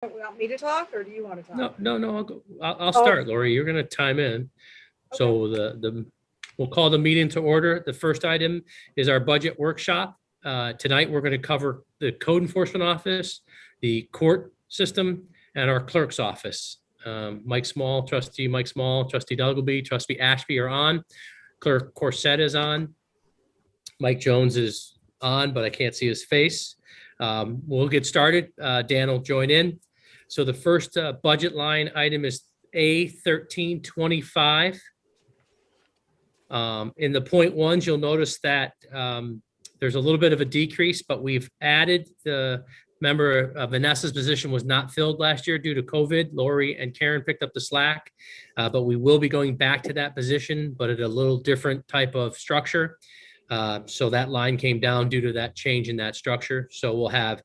Want me to talk or do you want to talk? No, I'll start, Lori. You're gonna chime in. So we'll call the meeting to order. The first item is our budget workshop. Tonight, we're gonna cover the code enforcement office, the court system, and our clerk's office. Mike Small, trustee Mike Small, trustee Duggleby, trustee Ashby are on. Clerk Corset is on. Mike Jones is on, but I can't see his face. We'll get started. Dan will join in. So the first budget line item is A1325. In the point ones, you'll notice that there's a little bit of a decrease, but we've added the member Vanessa's position was not filled last year due to COVID. Lori and Karen picked up the slack, but we will be going back to that position, but at a little different type of structure. So that line came down due to that change in that structure. So we'll have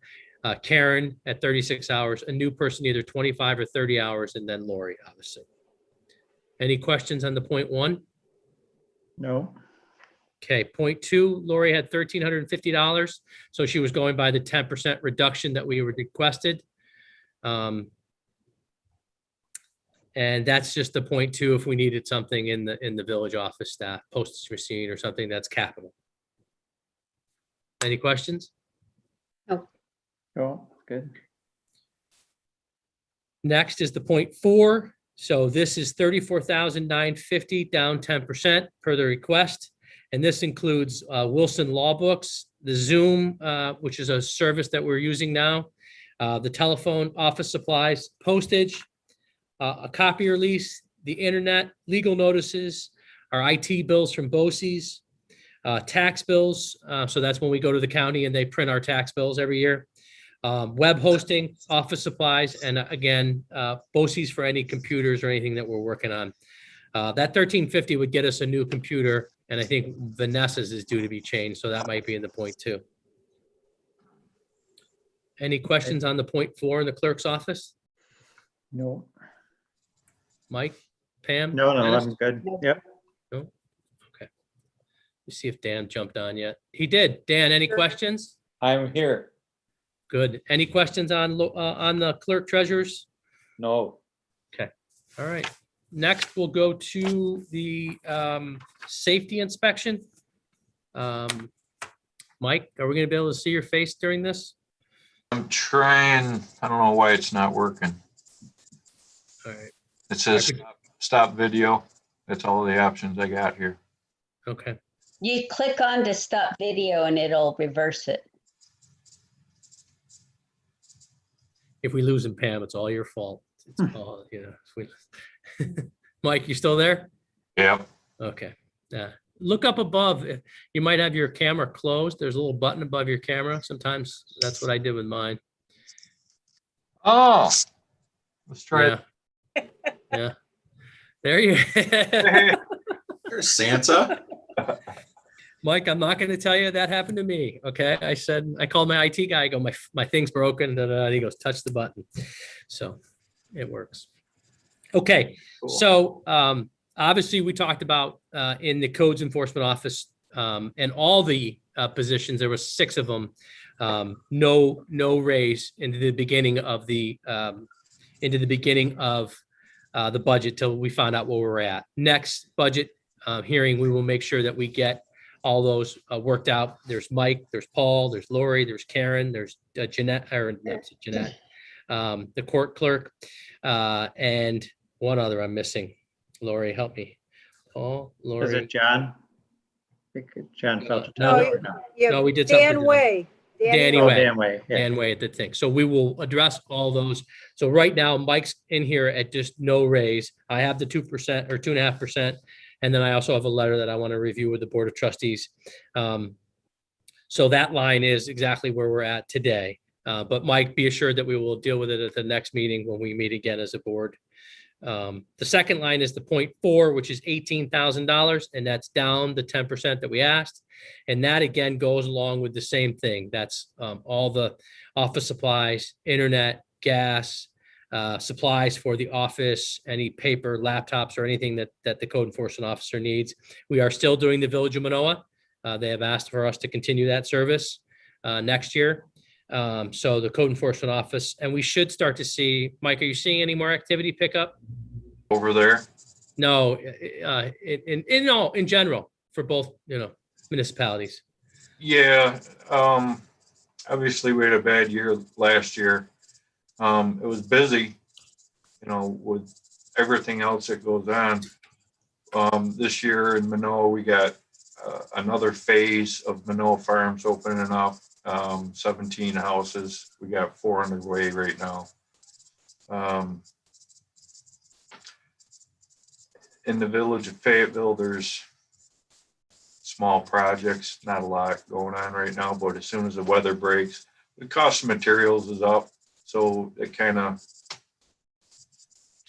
Karen at 36 hours, a new person either 25 or 30 hours, and then Lori, obviously. Any questions on the point one? No. Okay, point two, Lori had $1,350. So she was going by the 10% reduction that we requested. And that's just the point two if we needed something in the village office staff, postage machine or something that's capital. Any questions? No. No, good. Next is the point four. So this is $34,950 down 10% per the request. And this includes Wilson Law Books, the Zoom, which is a service that we're using now, the telephone, office supplies, postage, a copier lease, the internet, legal notices, our IT bills from BOCES, tax bills. So that's when we go to the county and they print our tax bills every year. Web hosting, office supplies, and again, BOCES for any computers or anything that we're working on. That $1,350 would get us a new computer, and I think Vanessa's is due to be changed, so that might be in the point two. Any questions on the point four in the clerk's office? No. Mike, Pam? No, Dennis? I'm good. Yep. No? Okay. Let's see if Dan jumped on yet. He did. Dan, any questions? I'm here. Good. Any questions on the clerk treasurers? No. Okay. All right. Next, we'll go to the safety inspection. Mike, are we going to be able to see your face during this? I'm trying, I don't know why it's not working. All right. It says stop video. That's all the options I got here. Okay. You click on to stop video and it'll reverse it. If we lose him, Pam, it's all your fault. It's all, you know. Mike, you still there? Yep. Okay. Look up above. You might have your camera closed. There's a little button above your camera. Sometimes that's what I did with mine. Oh, let's try Yeah. Yeah. There you. it. There's Santa. Mike, I'm not going to tell you that happened to me. Okay. I called my IT guy. I go, my thing's broken. And he goes, touch the button. So it works. Okay. Cool. So obviously we talked about in the codes enforcement office and all the positions, there were 6 of them, no raise into the beginning of the budget till we found out where we're at. Next budget hearing, we will make sure that we get all those worked out. There's Mike, there's Paul, there's Lori, there's Karen, there's Jeanette, the court clerk, and one other I'm missing. Lori, help me. Paul, Lori. Is it John? I think John felt it. No, Yeah, no, we did something. Dan Way. Danny Oh, Way. Dan Way. Yeah. Dan Way at the thing. So we will address all those. So right now, Mike's in here at just no raise. I have the 2% or 2.5%. And then I also have a letter that I want to review with the Board of Trustees. So that line is exactly where we're at today. But Mike, be assured that we will deal with it at the next meeting when we meet again as a board. The second line is the point 4, which is $18,000, and that's down the 10% that we asked. And that again goes along with the same thing. That's all the office supplies, internet, gas, supplies for the office, any paper, laptops, or anything that the code enforcement officer needs. We are still doing the Village of Manoa. They have asked for us to continue that service next year. So the code enforcement office, and we should start to see, Mike, are you seeing any more activity pick up? Over there. No, in general, for both, municipalities. Yeah, obviously we had a bad year last year. It was busy, with everything else that goes on. This year in Manoa, we got another phase of Manoa Farms opening up, 17 houses. We got 4 underway right now. In the village of Fayetteville, there's small projects, not a lot going on right now, but as soon as the weather breaks, the cost of materials is up. So it kind of,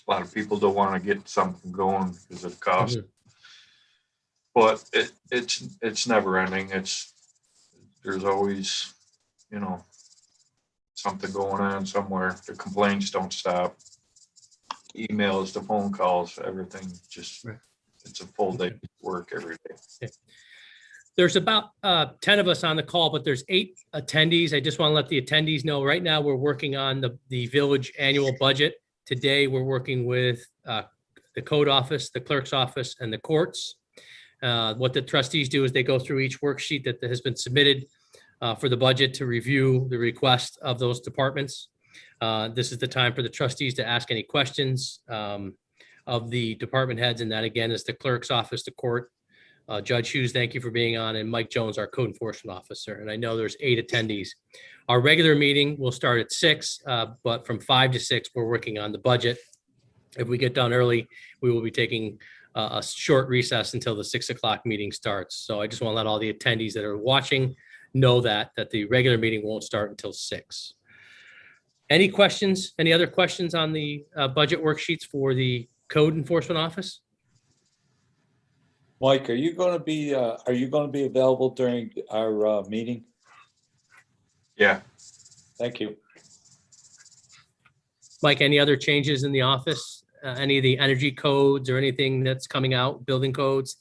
a lot of people don't want to get something going because of the cost. Mhm. But it's never ending. There's always, something going on somewhere. The complaints don't stop. Emails, the phone calls, everything, just, Right. it's a full day work every day. There's about 10 of us on the call, but there's 8 attendees. I just want to let the attendees know right now we're working on the village annual budget. Today, we're working with the code office, the clerk's office, and the courts. What the trustees do is they go through each worksheet that has been submitted for the budget to review the request of those departments. This is the time for the trustees to ask any questions of the department heads, and that again is the clerk's office, the court. Judge Hughes, thank you for being on, and Mike Jones, our code enforcement officer. And I know there's 8 attendees. Our regular meeting will start at 6, but from 5 to 6, we're working on the budget. If we get done early, we will be taking a short recess until the 6 o'clock meeting starts. So I just want to let all the attendees that are watching know that the regular meeting won't start until 6. Any questions? Any other questions on the budget worksheets for the code enforcement office? Mike, are you going to be available during our meeting? Yeah. Thank you. Mike, any other changes in the office? Any of the energy codes or anything that's coming out, building codes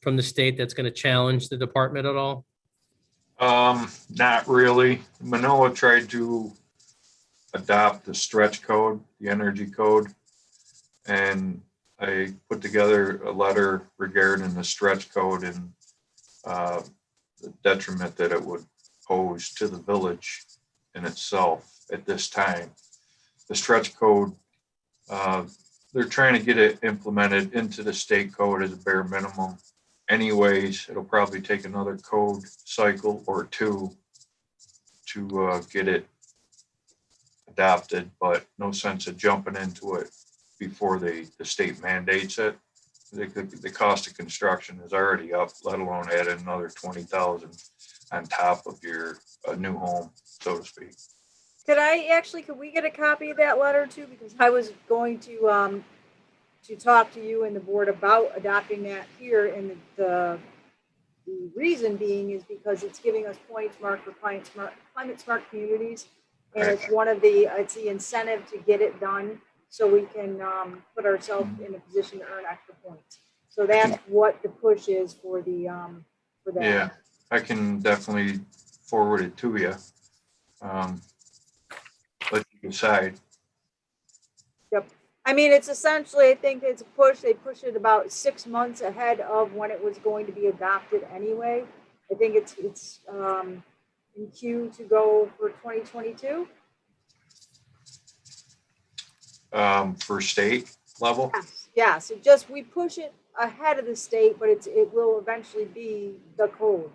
from the state that's going to challenge the department at all? Not really. Manoa tried to adopt the stretch code, the energy code, and I put together a letter regarding the stretch code and the detriment that it would pose to the village in itself at this time. The stretch code, they're trying to get it implemented into the state code as a bare minimum. Anyways, it'll probably take another code cycle or 2 to get it adopted, but no sense of jumping into it before the state mandates it. The cost of construction is already up, let alone add another 20,000 on top of your new home, so to speak. Could we get a copy of that letter too? Because I was going to talk to you and the board about adopting that here, and the reason being is because it's giving us points marked for climate smart communities. And it's it's the incentive to get it done so we can put ourselves in a position to earn extra points. So that's what the push is for that. Yeah, I can definitely forward it to you. Let you decide. Yep. I mean, it's essentially, I think it's a push. They push it about 6 months ahead of when it was going to be adopted anyway. I think it's in queue to go for 2022. For state level? Yes. We push it ahead of the state, but it will eventually be the code.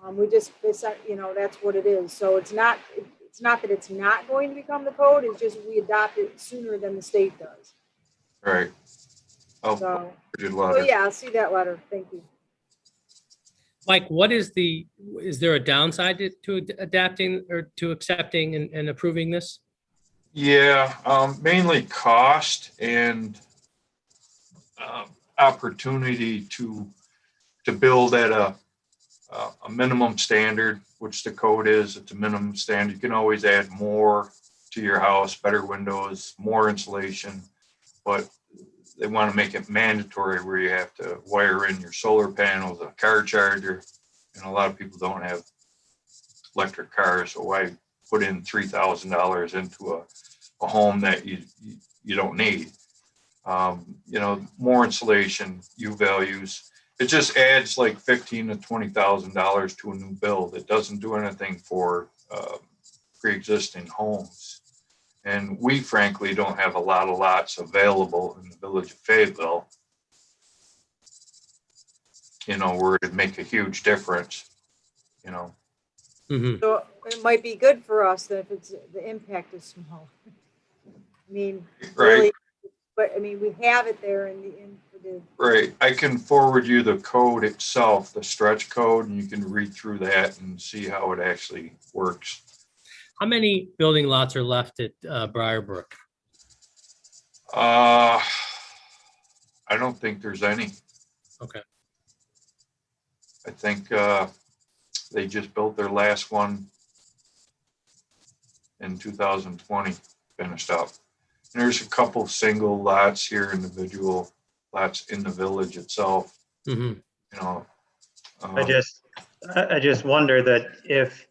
That's what it is. So it's not that it's not going to become the code. It's just we adopt it sooner than the state does. Right. Oh, So letter. I'll see that letter. Thank you. Mike, is there a downside to adapting or to accepting and approving this? Yeah, mainly cost and opportunity to build at a minimum standard, which the code is. It's a minimum standard. You can always add more to your house, better windows, more insulation, but they want to make it mandatory where you have to wire in your solar panels, a car charger, and a lot of people don't have electric cars, so I put in $3,000 into a home that you don't need. You know, more insulation, U values. It just adds like $15,000 to $20,000 to a new build. It doesn't do anything for pre-existing homes. And we frankly don't have a lot of lots available in the village of Fayetteville, you know, where it'd make a huge difference, you know. Mhm. So it might be good for us that if it's, the impact is small. I mean, Right. really, but I mean, we have it there in the. Right. I can forward you the code itself, the stretch code, and you can read through that and see how it actually works. How many building lots are left at Briarbrook? I don't think there's any. Okay. I think they just built their last one in 2020, finished up. And there's a couple single lots here, individual lots in the village itself, Mhm. you know. I just wonder that if,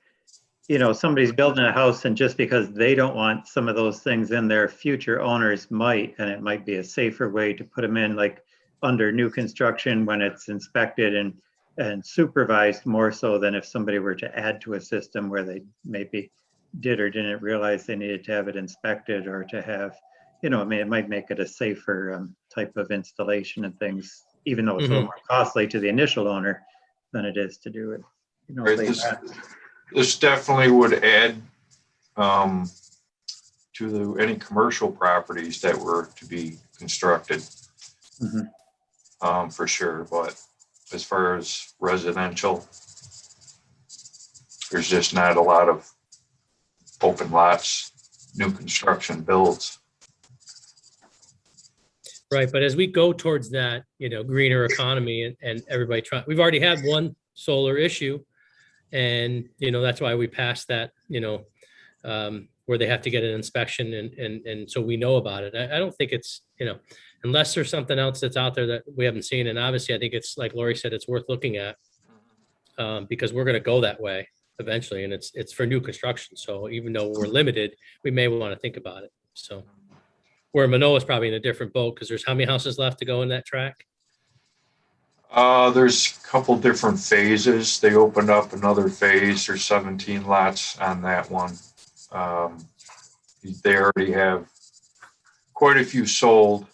you know, somebody's building a house and just because they don't want some of those things in there, future owners might, and it might be a safer way to put them in, like under new construction when it's inspected and supervised more so than if somebody were to add to a system where they maybe did or didn't realize they needed to have it inspected or to have, you know, I mean, it might make it a safer type of installation and things, even though it's a little more costly to the initial owner than it is to do it, you know, Right, later. this definitely would add to any commercial properties that were to be constructed, for sure. But as far as residential, there's just not a lot of open lots, new construction builds. Right, but as we go towards that, you know, greener economy and everybody we've already had one solar issue. And, you know, that's why we passed that, you know, where they have to get an inspection and so we know about it. I don't think it's, you know, unless there's something else that's out there that we haven't seen. And obviously, I think it's like Lori said, it's worth looking at because we're going to go that way eventually. And it's for new construction. So even though we're limited, we may want to think about it. So where Manoa is probably in a different boat because there's how many houses left to go in that track? There's a couple different phases. They opened up another phase. There's 17 lots on that one. They already have quite a few sold.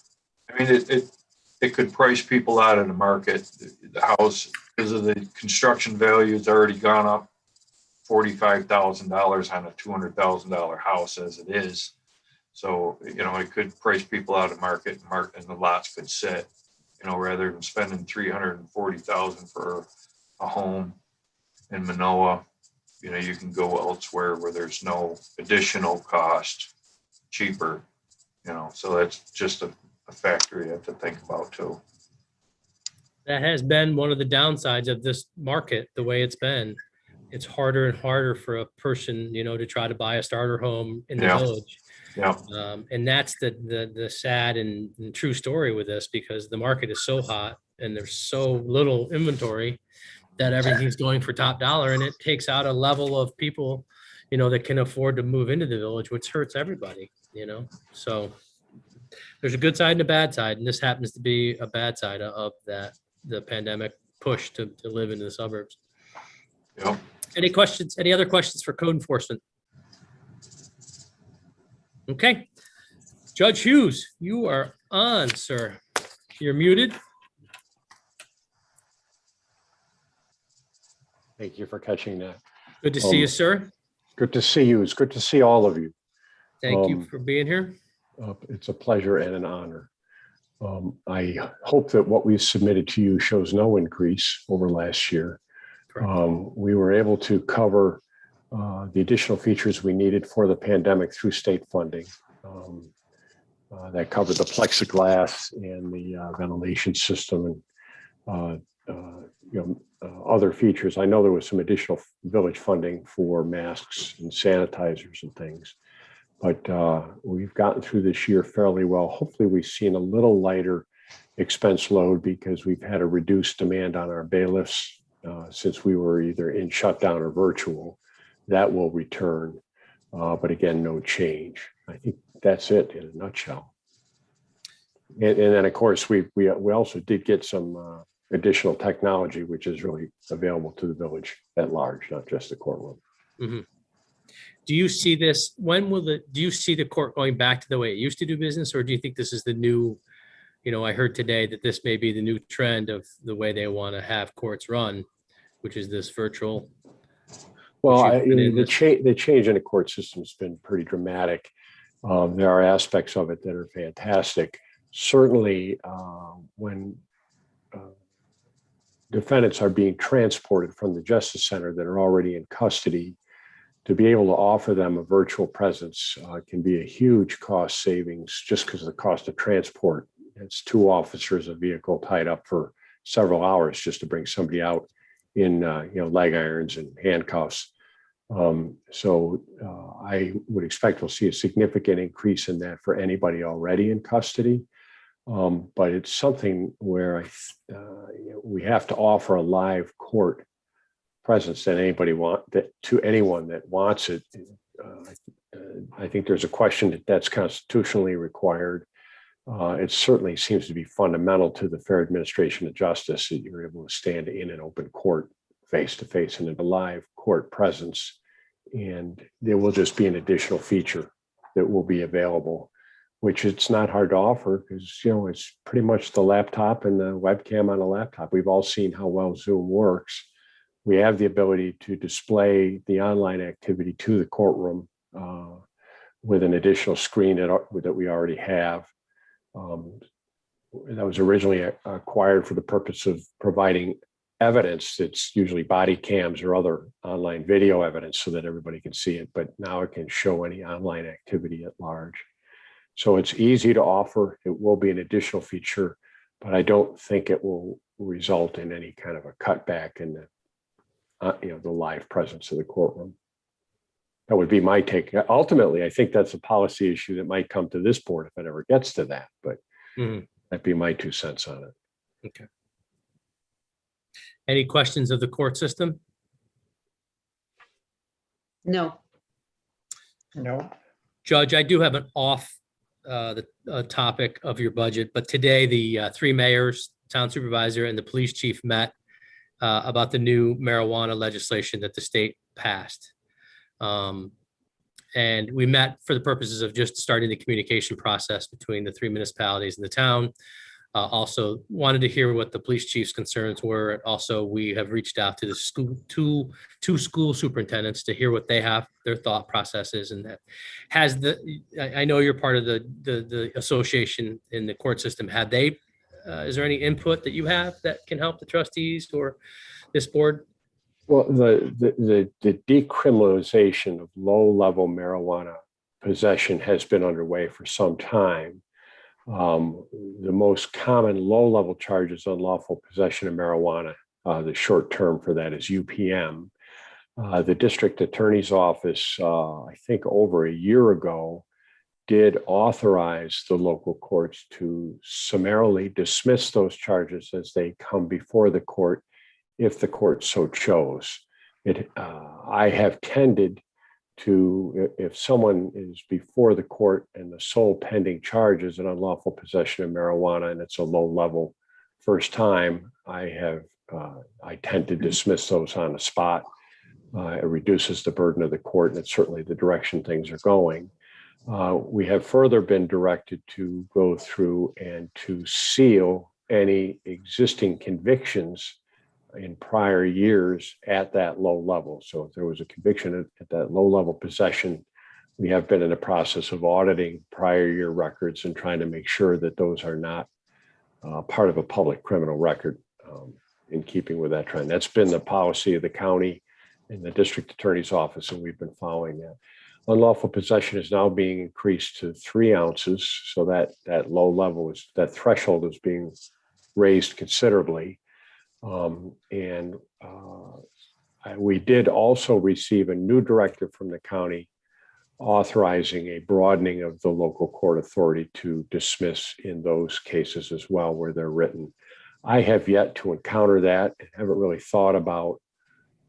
I mean, it could price people out of the market. The house, because of the construction value, it's already gone up $45,000 on a $200,000 house as it is. So, you know, it could price people out of market and the lots could sit, you know, rather than spending $340,000 for a home in Manoa, you know, you can go elsewhere where there's no additional cost, cheaper, you know, so that's just a factor you have to think about too. That has been one of the downsides of this market, the way it's been. It's harder and harder for a person, you know, to try to buy a starter home in the village. Yeah. And that's the sad and true story with this because the market is so hot and there's so little inventory that everything's going for top dollar and it takes out a level of people, you know, that can afford to move into the village, which hurts everybody, you know? So there's a good side and a bad side. And this happens to be a bad side of that, the pandemic push to live in the suburbs. Yep. Any questions, any other questions for code enforcement? Okay. Judge Hughes, you are on, sir. You're muted. Thank you for catching that. Good to see you, sir. Good to see you. It's good to see all of you. Thank you for being here. It's a pleasure and an honor. I hope that what we've submitted to you shows no increase over last year. We were able to cover the additional features we needed for the pandemic through state funding. That covered the plexiglass and the ventilation system and other features. I know there was some additional village funding for masks and sanitizers and things, but we've gotten through this year fairly well. Hopefully we've seen a little lighter expense load because we've had a reduced demand on our bailiffs since we were either in shutdown or virtual. that will return. But again, no change. I think that's it in a nutshell. And then, of course, we also did get some additional technology, which is really available to the village at large, not just the courtroom. Mhm. Do you see this, do you see the court going back to the way it used to do business, or do you think this is the new, I heard today that this may be the new trend of the way they want to have courts run, which is this virtual? Well, Which you've been in the this- change in the court system has been pretty dramatic. There are aspects of it that are fantastic. Certainly, when defendants are being transported from the Justice Center that are already in custody, to be able to offer them a virtual presence can be a huge cost savings just because of the cost of transport. It's 2 officers, a vehicle tied up for several hours just to bring somebody out in leg irons and handcuffs. So I would expect we'll see a significant increase in that for anybody already in custody. But it's something where we have to offer a live court presence that to anyone that wants it. I think there's a question that's constitutionally required. It certainly seems to be fundamental to the fair administration of justice that you're able to stand in an open court face to face and in a live court presence. And there will just be an additional feature that will be available, which it's not hard to offer because, it's pretty much the laptop and the webcam on a laptop. We've all seen how well Zoom works. We have the ability to display the online activity to the courtroom with an additional screen that we already have. That was originally acquired for the purpose of providing evidence that's usually body cams or other online video evidence so that everybody can see it. But now it can show any online activity at large. So it's easy to offer. It will be an additional feature, but I don't think it will result in any kind of a cutback in the live presence of the courtroom. That would be my take. Ultimately, I think that's a policy issue that might come to this board if it ever gets to that, but that'd be my 2 cents on it. Okay. Any questions of the court system? No. No. Judge, I do have an off topic of your budget, but today the 3 mayors, town supervisor, and the police chief met about the new marijuana legislation that the state passed. And we met for the purposes of just starting the communication process between the 3 municipalities and the town. Also wanted to hear what the police chief's concerns were. Also, we have reached out to the school, two school superintendents to hear what they have, their thought processes, and that has I know you're part of the association in the court system. Is there any input that you have that can help the trustees or this board? Well, the decriminalization of low-level marijuana possession has been underway for some time. The most common low-level charge is unlawful possession of marijuana. The short term for that is UPM. The district attorney's office, I think over a year ago, did authorize the local courts to summarily dismiss those charges as they come before the court, if the court so chose. I have tended to, if someone is before the court and the sole pending charge is an unlawful possession of marijuana and it's a low level first time, I tend to dismiss those on the spot. It reduces the burden of the court, and it's certainly the direction things are going. We have further been directed to go through and to seal any existing convictions in prior years at that low level. So if there was a conviction at that low level possession, we have been in the process of auditing prior year records and trying to make sure that those are not part of a public criminal record in keeping with that trend. That's been the policy of the county and the district attorney's office, and we've been following that. Unlawful possession is now being increased to 3 ounces. So that low level that threshold is being raised considerably. We did also receive a new directive from the county authorizing a broadening of the local court authority to dismiss in those cases as well where they're written. I have yet to encounter that and haven't really thought about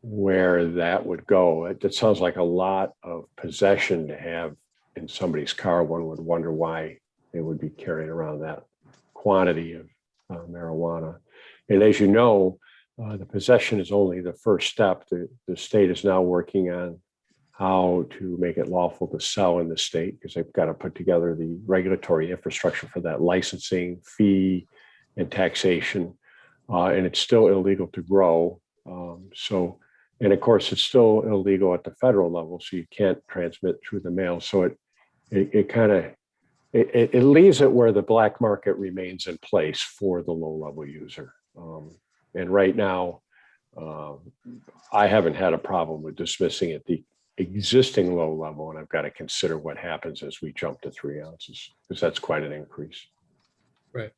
where that would go. It sounds like a lot of possession to have in somebody's car. One would wonder why they would be carrying around that quantity of marijuana. And as you know, the possession is only the first step. The state is now working on how to make it lawful to sell in the state, because they've got to put together the regulatory infrastructure for that, licensing, fee, and taxation. And it's still illegal to grow. And of course, it's still illegal at the federal level, so you can't transmit through the mail. So it leaves it where the black market remains in place for the low-level user. And right now, I haven't had a problem with dismissing at the existing low level, and I've got to consider what happens as we jump to 3 ounces, because that's quite an increase. Right.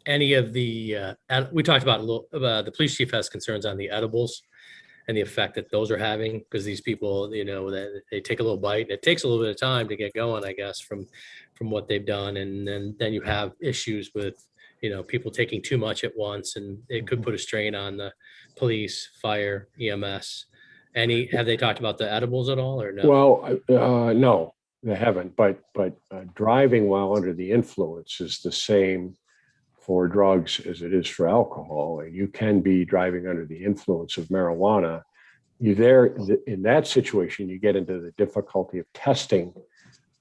Any of the, we talked about a little, the police chief has concerns on the edibles and the effect that those are having, because these people, you know, that they take a little bite and it takes a little bit of time to get going, I guess, from what they've done. And then you have issues with, you know, people taking too much at once, and it could put a strain on the police, fire, EMS. Have they talked about the edibles at all, or no? Well, no, they haven't. But driving while under the influence is the same for drugs as it is for alcohol. And you can be driving under the influence of marijuana. In that situation, you get into the difficulty of testing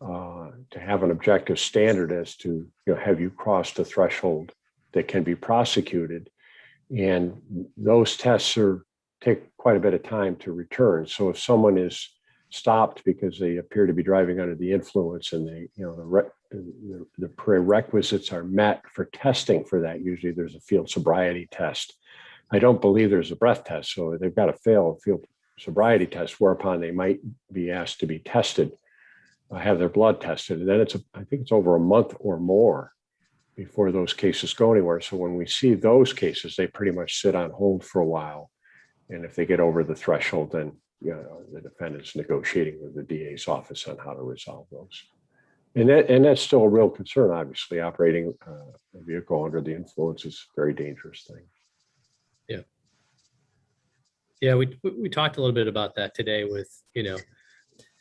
to have an objective standard as to, you know, have you crossed a threshold that can be prosecuted? And those tests take quite a bit of time to return. So if someone is stopped because they appear to be driving under the influence, and they, you know, the prerequisites are met for testing for that, usually there's a field sobriety test. I don't believe there's a breath test, so they've got to fail a field sobriety test, whereupon they might be asked to be tested, have their blood tested, and then I think it's over a month or more before those cases go anywhere. So when we see those cases, they pretty much sit on hold for a while. And if they get over the threshold, then, you know, the defendant's negotiating with the DA's office on how to resolve those. And that's still a real concern. Obviously, operating a vehicle under the influence is a very dangerous thing. Yeah. Yeah, we talked a little bit about that today with, you know,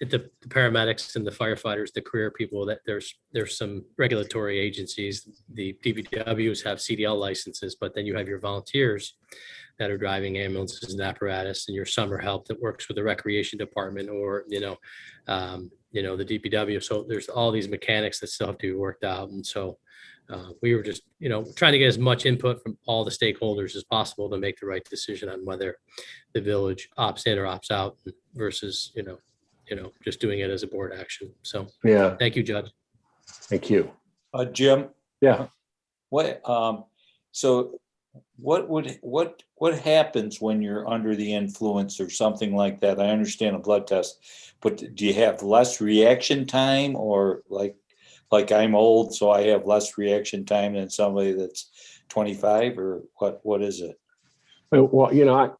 the paramedics and the firefighters, the career people, that there's some regulatory agencies. The DPWs have CDL licenses, but then you have your volunteers that are driving ambulances and apparatus, and your summer help that works with the recreation department, or, you know, the DPW. So there's all these mechanics that still have to be worked out. And so we were just, you know, trying to get as much input from all the stakeholders as possible to make the right decision on whether the village opts in or opts out versus, you know, just doing it as a board action. So Yeah. Thank you, Judge. Thank you. Jim, Yeah. So what happens when you're under the influence or something like that? I understand a blood test, but do you have less reaction time, or like I'm old, so I have less reaction time than somebody that's 25, or what is it? Well, you know,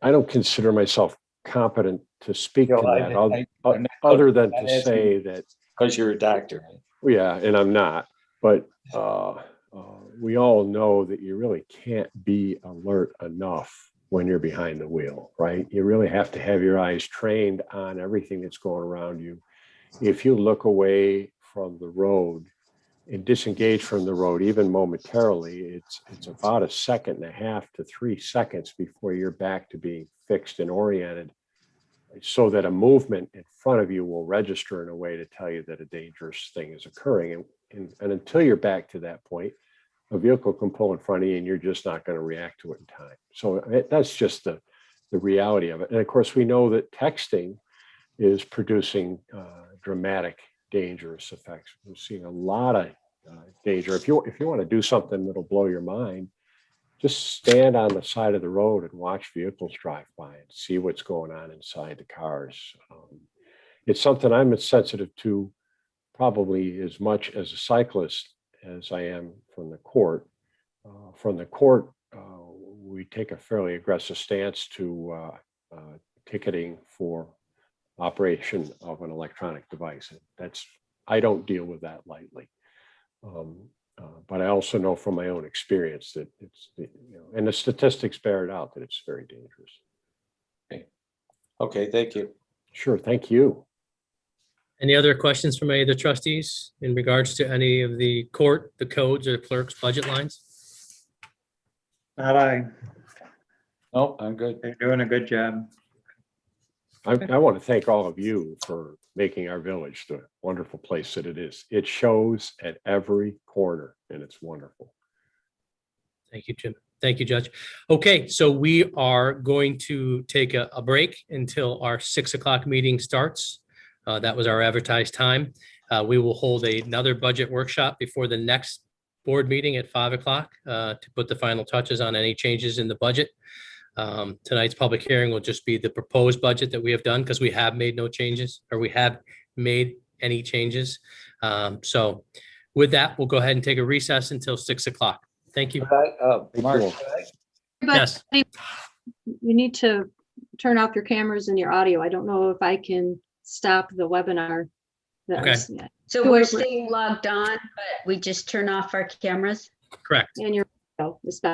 I don't consider myself competent to speak to that, other than to say that, because you're a doctor. yeah, and I'm not, but we all know that you really can't be alert enough when you're behind the wheel, right? You really have to have your eyes trained on everything that's going around you. If you look away from the road and disengage from the road, even momentarily, it's about 1.5 to 3 seconds before you're back to being fixed and oriented, so that a movement in front of you will register in a way to tell you that a dangerous thing is occurring. And until you're back to that point, a vehicle can pull in front of you and you're just not going to react to it in time. So that's just the reality of it. And of course, we know that texting is producing dramatic, dangerous effects. We're seeing a lot of danger. If you want to do something that'll blow your mind, just stand on the side of the road and watch vehicles drive by and see what's going on inside the cars. It's something I'm as sensitive to probably as much as a cyclist as I am from the court. We take a fairly aggressive stance to ticketing for operation of an electronic device. I don't deal with that lightly. But I also know from my own experience that it's, and the statistics bear it out, that it's very dangerous. Okay. Okay, thank you. Sure, thank you. Any other questions from any of the trustees in regards to any of the court, the codes, or the clerk's budget lines? Not I. No, I'm good. They're doing a good job. I want to thank all of you for making our village the wonderful place that it is. It shows at every corner and it's wonderful. Thank you, Jim. Thank you, Judge. Okay, so we are going to take a break until our 6 o'clock meeting starts. That was our advertised time. We will hold another budget workshop before the next board meeting at 5 o'clock to put the final touches on any changes in the budget. Tonight's public hearing will just be the proposed budget that we have done because we have made no changes, or we have made any changes. So with that, we'll go ahead and take a recess until 6 o'clock. Thank you. Mark, But Yes. you need to turn off your cameras and your audio. I don't know if I can stop the webinar. Okay. So we're staying logged on, but we just turn off our cameras? Correct. And your, especially.